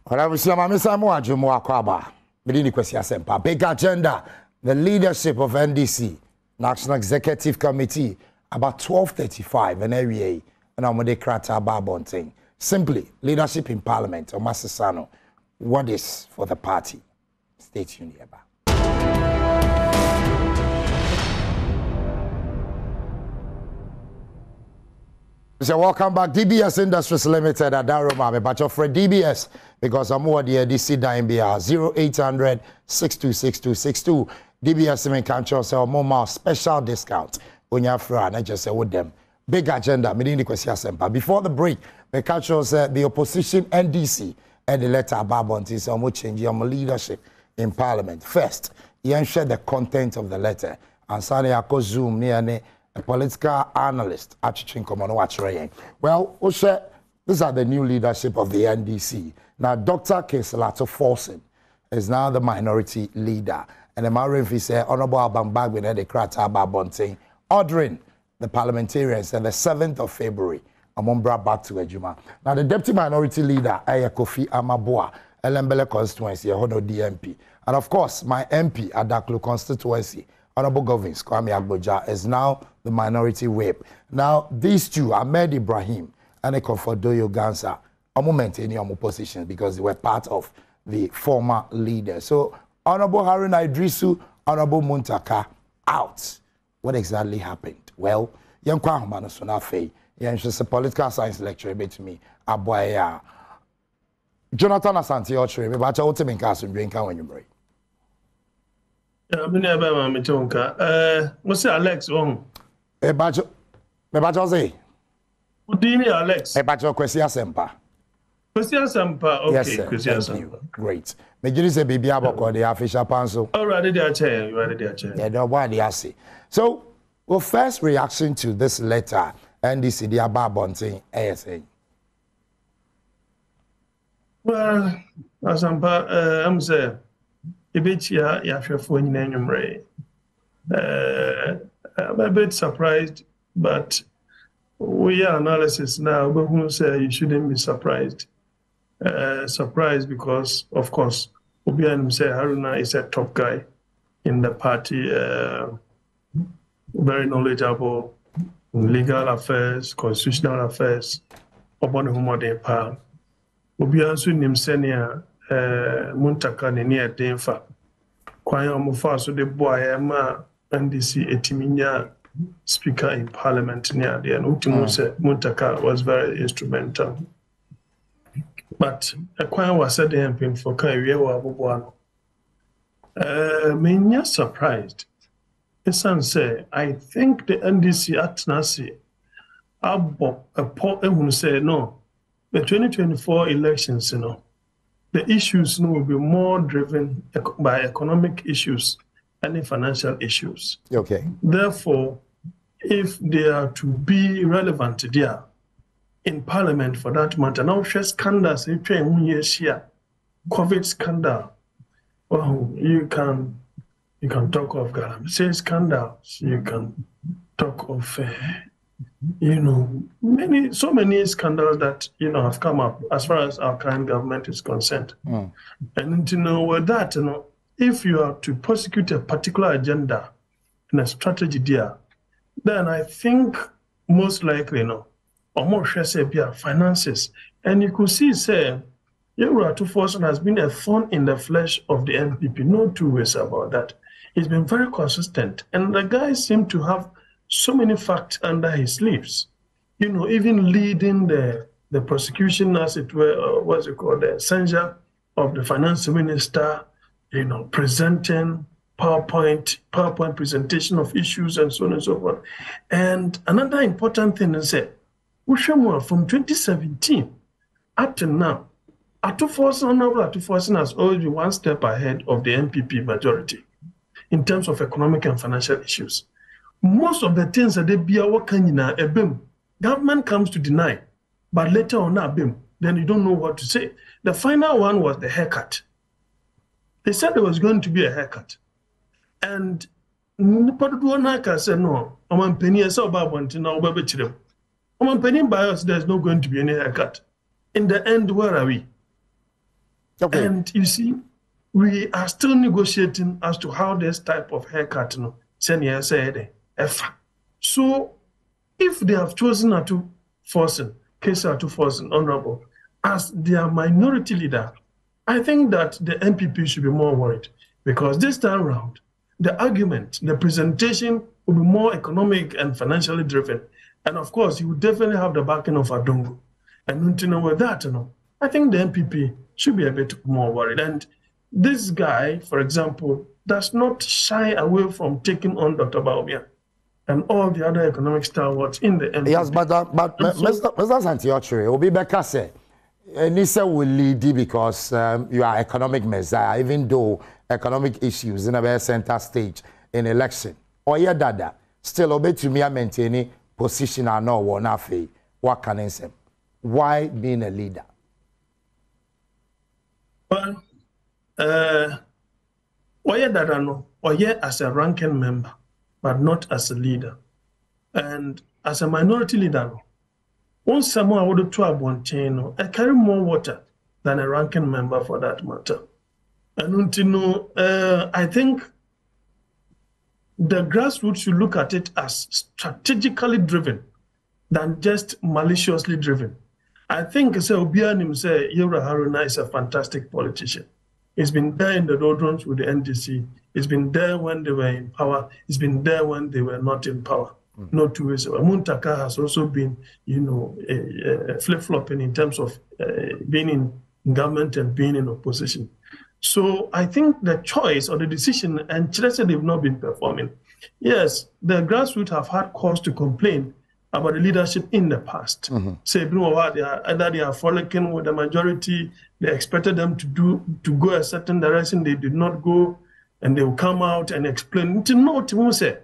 When I was saying, I'm big agenda, the leadership of NDC, National Executive Committee, about 12:35 and area, and I'm going to krata babonting. Simply, leadership in Parliament, or Masasano, what is for the party? Stay tuned here. So welcome back, DBS Industries Limited at Daroma. But your friend DBS, because I'm more the DC Dime BR 0800 626262. DBS men can't show say more special discount when you're friend. I just say with them. Big agenda, me need to before the break, we can't show the opposition NDC and the letter about is almost changing your leadership in Parliament. First, you share the content of the letter. And Sani Ako Zoom near a political analyst at well, Oshe, these are the new leadership of the NDC. Now, Dr. Keselato Forsen is now the minority leader. And the Marinfi said, Honorable Abambag with the Krata Babonting, ordering the parliamentarians on the 7th of February, brought back to Ejuma. Now, the deputy minority leader, Kofi Amaboa, Elembele constituency, Hono DMP. And of course, my MP at Daklu constituency, Honorable Govins Kwame Agboja, is now the minority whip. Now, these two, Ahmed Ibrahim and Ekofodoyo Gansa, are maintaining positions because they were part of the former leader. So, Honorable Haruna Idrisu, Honorable Muntaka, out. What exactly happened? Well, Yankwa Humano Sonafe, she's a political science lecturer, to me, Aboya. Jonathan Asante Ochre, but I want to make us drink when you break. What's Alex on? Me bacho say. Udini Alex. Me bacho Kwesi Asempa. Kwesi Asempa. Okay, yes, sir. Kwesi Asempa. Great. Me just say baby aboko the official panso. Already they are chair. You already are chair. Yeah, no why they are say. So, well, first reaction to this letter, NDC the Ababonting ASA. Well, Asempa, I'm saying. I'm a bit surprised, but we are analysis now. But who say you shouldn't be surprised? Surprised because, of course, Obianim say Haruna is a top guy in the party, very knowledgeable in legal affairs, constitutional affairs. Upon whom they power. Obiansu Nimsenia. Muntaka ni near Denfa. Kwaya Mufaso de Boyama NDC Etiminia speaker in parliament near the Utimuse Muntaka was very instrumental. But Kwaya was said the MP for Kaiwa Bubuano. Menya surprised. Esan say, I think the NDC at Nasi Abo a poor who say no. The 2024 elections, you know. The issues will be more driven by economic issues and financial issues. Okay. Therefore, if they are to be relevant there in Parliament for that matter, now scandals, COVID scandal, well, you can talk of Galamsey scandals, you can talk of so many scandals that, have come up as far as our current government is concerned. And, with that, if you are to prosecute a particular agenda and a strategy there, then I think most likely, or more share finances. And you could see, say, Yewura Forsen has been a thorn in the flesh of the NPP. No two ways about that. He's been very consistent. And the guy seemed to have so many facts under his sleeves, even leading the prosecution, as it were, what's it called, the censure of the finance minister, presenting PowerPoint presentation of issues and so on and so forth. And another important thing is that from 2017 up to now, Honorable Atu Forsen has always been one step ahead of the NPP majority in terms of economic and financial issues. Most of the things that they be working in a BIM, government comes to deny, but later on a BIM, then you don't know what to say. The final one was the haircut. They said there was going to be a haircut. And Nipaduanaka said, no, I'm penny as about one to know about them. I'm penny by us, there's not going to be any haircut. In the end, where are we? Okay. And you see, we are still negotiating as to how this type of haircut, so if they have chosen to forcing, to forcing honorable as their minority leader, I think that the MPP should be more worried, because this time around, the argument, the presentation will be more economic and financially driven. And of course, he will definitely have the backing of Adongo. And with that, I think the MPP should be a bit more worried. And this guy, for example, does not shy away from taking on Dr. Baumia and all the other economic stalwarts in the MPP. Yes, but Mr. Santiochiri, Obi Beka said, Nisa will lead because you are economic messiah, even though economic issues in a center stage in election. Or yeah, dada, still obey to me maintaining position or no one afe. What can I say? Why being a leader? Well, Oye dada no, Oye as a ranking member, but not as a leader. And as a minority leader, once someone would to a chain, I carry more water than a ranking member for that matter. And I think the grassroots should look at it as strategically driven than just maliciously driven. I think Obianim say Yura Haruna is a fantastic politician. He's been there in the doldrums with the NDC. He's been there when they were in power. He's been there when they were not in power. No two ways. Muntaka has also been, flip-flopping in terms of being in government and being in opposition. So I think the choice or the decision, and Chile they've not been performing. Yes, the grassroots have had cause to complain about the leadership in the past. Say, either they are frolicking with the majority, they expected them to go a certain direction, they did not go, and they will come out and explain. Say,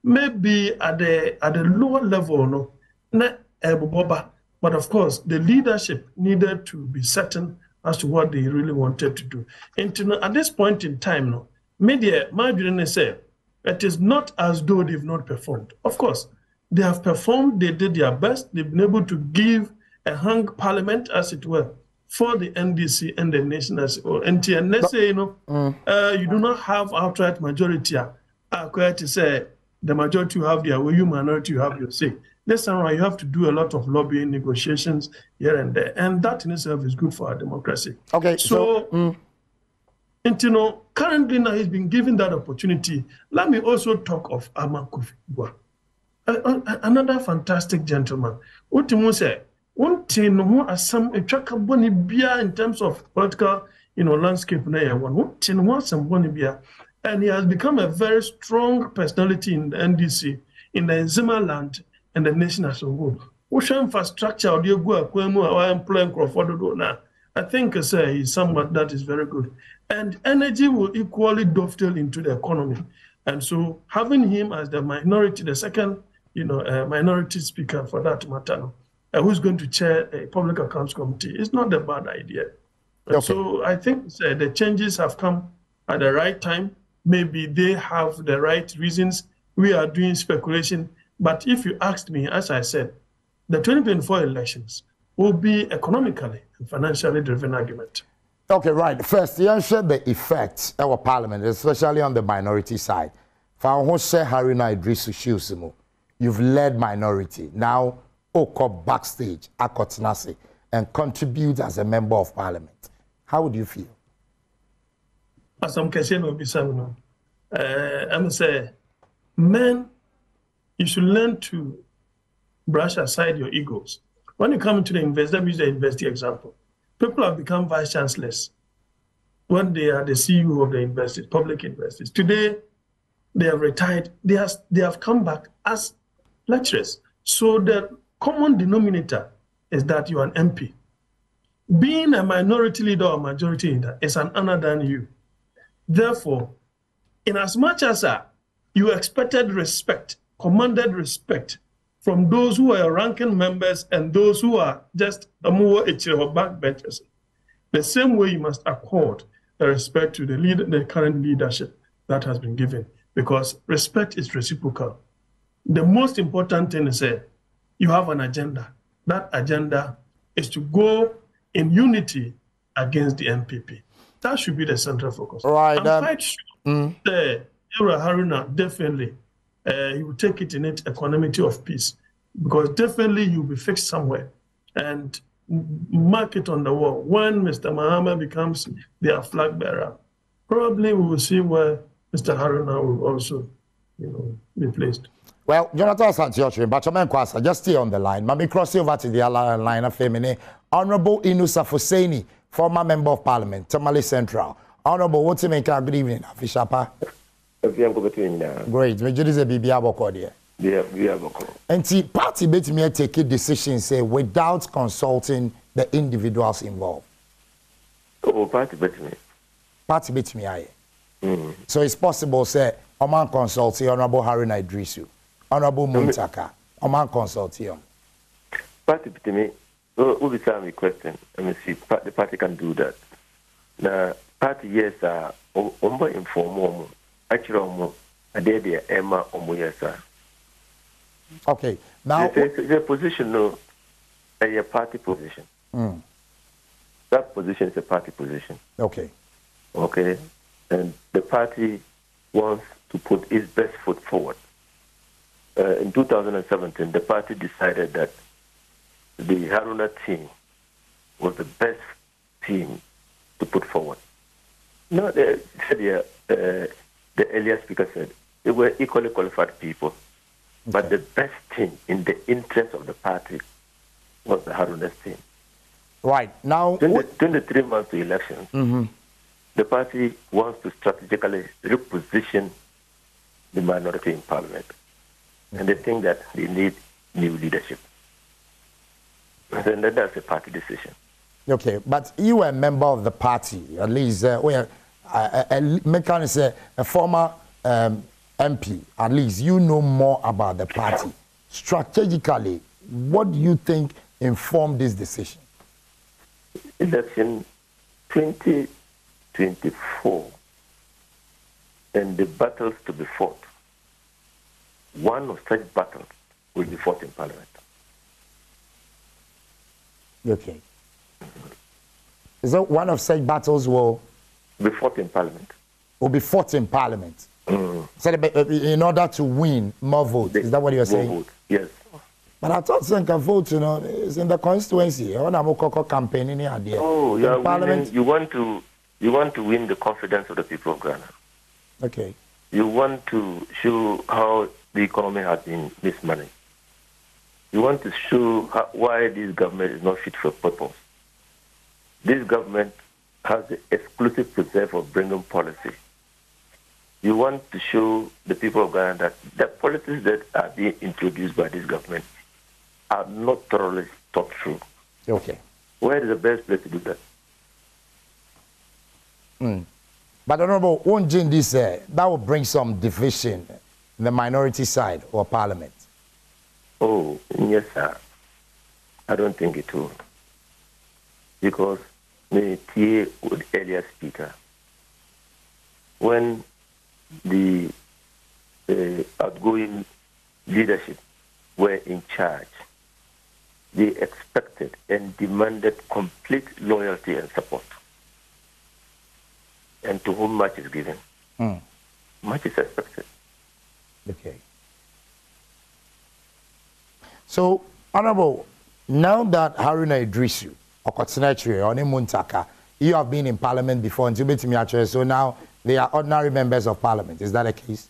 maybe at the lower level, but of course, the leadership needed to be certain as to what they really wanted to do. And at this point in time, media, my say, it is not as though they've not performed. Of course, they have performed, they did their best, they've been able to give a hung parliament, as it were, for the NDC and the nation as a whole. And let's say, you do not have outright majority. Quite to say, the majority you have their way, you minority you have your say. This time you have to do a lot of lobbying, negotiations here and there. And that in itself is good for our democracy. Okay, so currently now he's been given that opportunity. Let me also talk of Armand Kofi, another fantastic gentleman. Utimu say, one thing no as some in terms of political, landscape na one thing was some bonibia, and he has become a very strong personality in the NDC, in the Nzima land, and the nation as a whole. Ocean infrastructure, I think he's someone that is very good. And energy will equally dovetail into the economy. And so having him as the minority, the second, minority speaker for that matter, who's going to chair a public accounts committee, is not a bad idea. Okay. So I think the changes have come at the right time. Maybe they have the right reasons. We are doing speculation. But if you asked me, as I said, the 2024 elections will be economically and financially driven argument. Okay, right. First, you share the effects of our parliament, especially on the minority side. Haruna Idrisu Shiusimu, you've led minority. Now, Oko backstage, Akotnasi, and contribute as a member of parliament. How would you feel? As I'm saying, I'm saying, men, you should learn to brush aside your egos. When you come into the university, let me use the university example. People have become vice chancellors when they are the CEO of the university, public universities. Today, they have retired. They have come back as lecturers. So the common denominator is that you are an MP. Being a minority leader or majority leader is an honor than you. Therefore, in as much as you expected respect, commanded respect from those who are ranking members and those who are just more backbenchers, the same way you must accord the respect to the current leadership that has been given, because respect is reciprocal. The most important thing is you have an agenda. That agenda is to go in unity against the MPP. That should be the central focus. Right. I'm quite sure Haruna definitely he will take it in its equanimity of peace, because definitely you'll be fixed somewhere and mark it on the wall. When Mr. Mahama becomes their flag bearer, probably we will see where Mr. Haruna will also, be placed. Well, Jonathan Santiochi, but Kwasa, just stay on the line. Mami cross over to the other line of Femini. Honorable Inusa Fuseni, former member of parliament, Tamale Central. Honorable, what's your good evening, Afishapa? Great. Major is a BB there. And the party bet me take a decision, say, without consulting the individuals involved. Oh, party bet me. Party bet me, aye. So it's possible, say, Oman consult the Honorable Haruna Idrisu, Honorable Muntaka, Oman consult him. Party bet me. Who be me question? I mean, see, the party can do that. Now, party yes, omba inform actually, I Emma yes, okay, now the position, no, a party position. That position is a party position. Okay. Okay, and the party wants to put its best foot forward. In 2017, the party decided that the Haruna team was the best team to put forward. No, the earlier speaker said they were equally qualified people, okay, but the best team in the interest of the party was the Haruna's team. Right. Now, 23 months to elections, the party wants to strategically reposition the minority in parliament. And they think that they need new leadership. And then that's a party decision. Okay, but you were a member of the party, at least, a former MP, at least you know more about the party. Strategically, what do you think informed this decision? Election 2024 and the battles to be fought. One of such battles will be fought in Parliament. Okay. Is that one of such battles will be fought in Parliament? Will be fought in Parliament. So in order to win more votes, is that what you're saying? Vote, yes. But I thought Senka vote, is in the constituency. Campaigning here. Oh, yeah. Parliament. You want to win the confidence of the people of Ghana. Okay. You want to show how the economy has been mismanaged. You want to show why this government is not fit for purpose. This government has the exclusive preserve of bringing policy. You want to show the people of Ghana that the policies that are being introduced by this government are not thoroughly thought through. Okay. Where is the best place to do that? But Honorable, won't this that will bring some division in the minority side or Parliament? Oh, yes, sir. I don't think it will. Because the TA with earlier speaker, when the outgoing leadership were in charge, they expected and demanded complete loyalty and support. And to whom much is given, much is expected. Okay. So, Honorable, now that Haruna Idrisu, Okotinechwe, Oni Muntaka, you have been in Parliament before, and so now they are ordinary members of Parliament. Is that the case?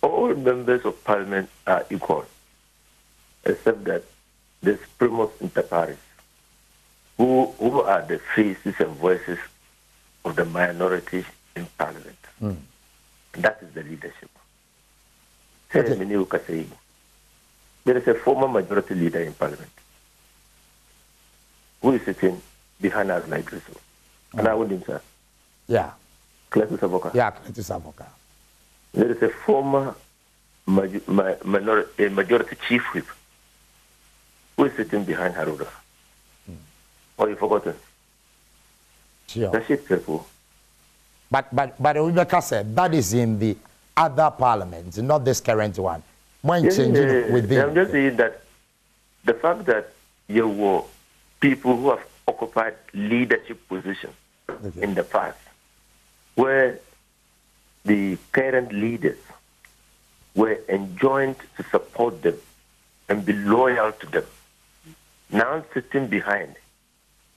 All members of Parliament are equal, except that there's primus inter pares, who are the faces and voices of the minority in Parliament. That is the leadership. Okay. There is a former majority leader in Parliament who is sitting behind us like this. And I want him, sir. Yeah. Cletus Avoka. Yeah, Cletus Avoka. There is a former majority chief whip who is sitting behind Haruna. Or you forgotten? Sure. That's it, people. But Rebecca said that is in the other parliament, not this current one. When changing within. I'm just saying that the fact that you were people who have occupied leadership positions in the past, where the current leaders were enjoined to support them and be loyal to them, now sitting behind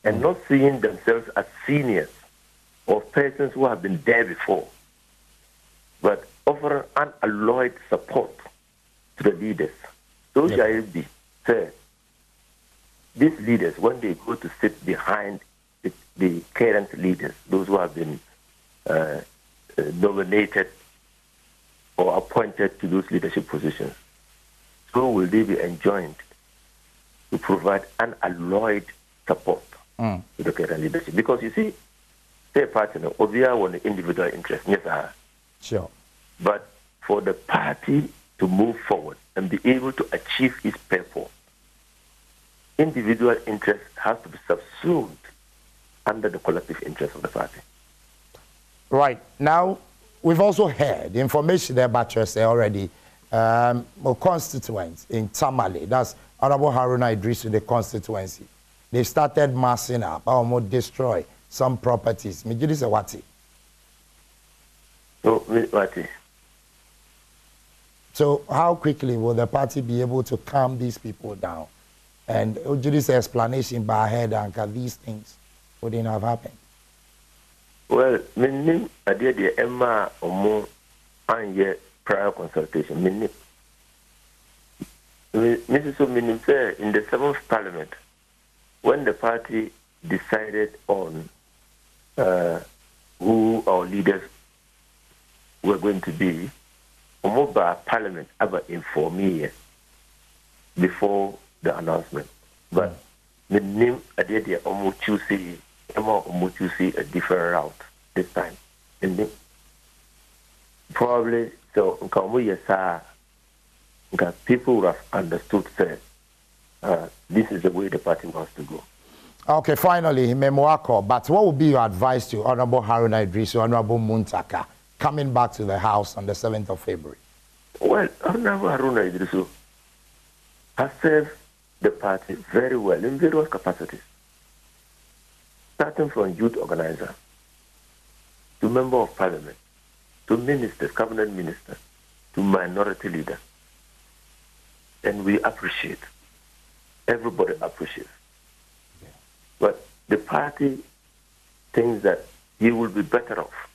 and not seeing themselves as seniors or persons who have been there before, but offering unalloyed support to the leaders. So shall it be, sir. These leaders, when they go to sit behind the current leaders, those who have been nominated or appointed to those leadership positions, so will they be enjoined to provide unalloyed support to the current leadership? Because you see, say party, obviously on the individual interest, yes, sure. But for the party to move forward and be able to achieve its purpose, individual interest has to be subsumed under the collective interest of the party. Right. Now, we've also heard the information there, Batches, already, constituents in Tamale, that's Honorable Haruna Idris in the constituency. They started massing up, almost destroy some properties. Mijidi say wati. No, wati. So how quickly will the party be able to calm these people down? And Ujudi's explanation by head and these things wouldn't have happened. Well, meaning I did the Emma or more and prior consultation. Meaning, Mrs. O'Meaning said in the 7th Parliament, when the party decided on who our leaders were going to be, Omoba Parliament ever informed me before the announcement. But the name I did the almost choose a different route this time. And probably so people would have understood that this is the way the party wants to go. Okay, finally, Memoako, but what would be your advice to Honorable Haruna Idris, Honorable Muntaka, coming back to the House on the 7th of February? Well, Honorable Haruna Idris has served the party very well in various capacities, starting from youth organizer to member of parliament, to ministers, cabinet minister, to minority leader. And we appreciate, everybody appreciates. But the party thinks that he will be better off.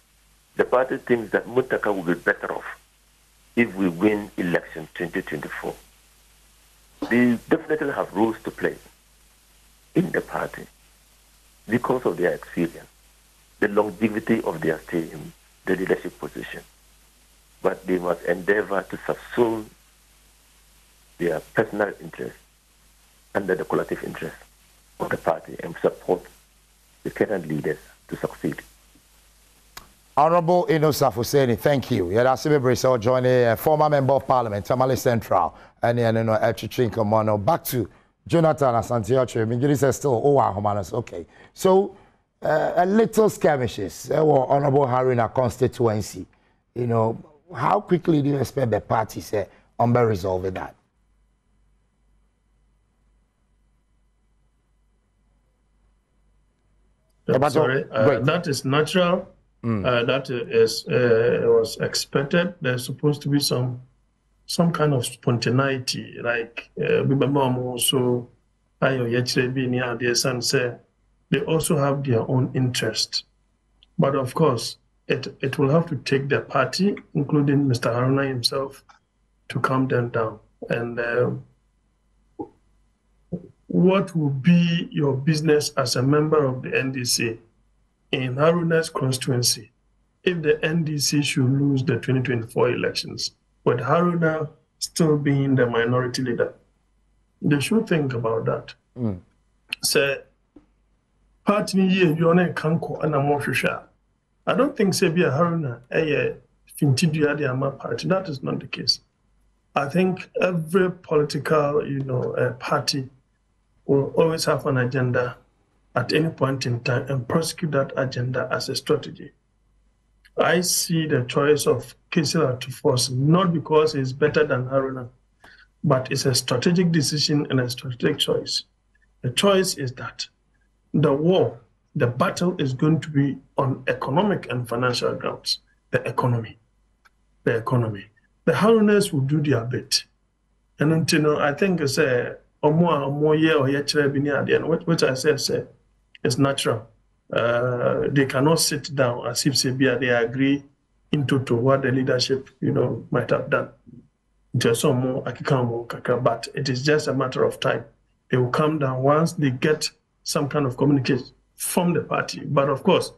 The party thinks that Muntaka will be better off if we win election 2024. They definitely have roles to play in the party because of their experience, the longevity of their stay in the leadership position. But they must endeavor to subsume their personal interests under the collective interest of the party and support the current leaders to succeed. Honorable Inosa Husseini, thank you. Yadasibe Brisel joining a former member of parliament, Tamale Central, and Mono. Back to Jonathan Asantioche. Mijiri says still, okay. So, a little skirmishes, Honorable Haruna constituency. You know, how quickly do you expect the party say on resolving that? Sorry, that is natural. That is was expected. There's supposed to be some kind of spontaneity, like also they also have their own interest. But of course, it will have to take the party, including Mr. Haruna himself, to calm them down. And what will be your business as a member of the NDC in Haruna's constituency if the NDC should lose the 2024 elections, with Haruna still being the minority leader? They should think about that. So, party you on a kanko and a more. I don't think Sebia Haruna fintidia the party. That is not the case. I think every political, party will always have an agenda at any point in time and prosecute that agenda as a strategy. I see the choice of Kisila to force not because he's better than Haruna, but it's a strategic decision and a strategic choice. The choice is that the war the battle is going to be on economic and financial grounds. The economy. The Haruners will do their bit. And I think it's more year or year which I say is natural. They cannot sit down as if they agree into what the leadership, might have done. But it is just a matter of time. They will come down once they get some kind of communication from the party. But of course,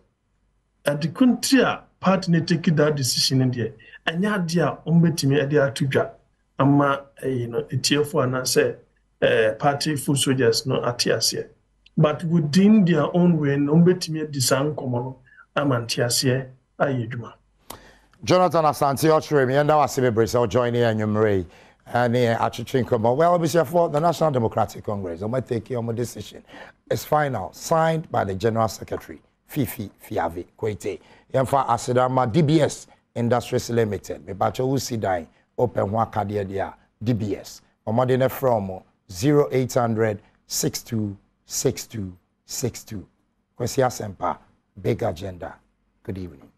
at the country, party taking that decision in there, and ya dear umbetimi adia tuja, ama etfo and say party full soldiers no atiasie. But within their own way, umbetimi design common amantiasie ayeduma. Jonathan Asante Ochre, and now I see me joining and you and actually well, obviously for the National Democratic Congress, I might take your decision. It's final, signed by the General Secretary, Fifi Fiavi Kwete. Yamfa Asidama DBS Industries Limited. Me bacho usidai open one kadia dia DBS. Omadine from 0800 62 62 62. Kwesi Asempa, big agenda. Good evening.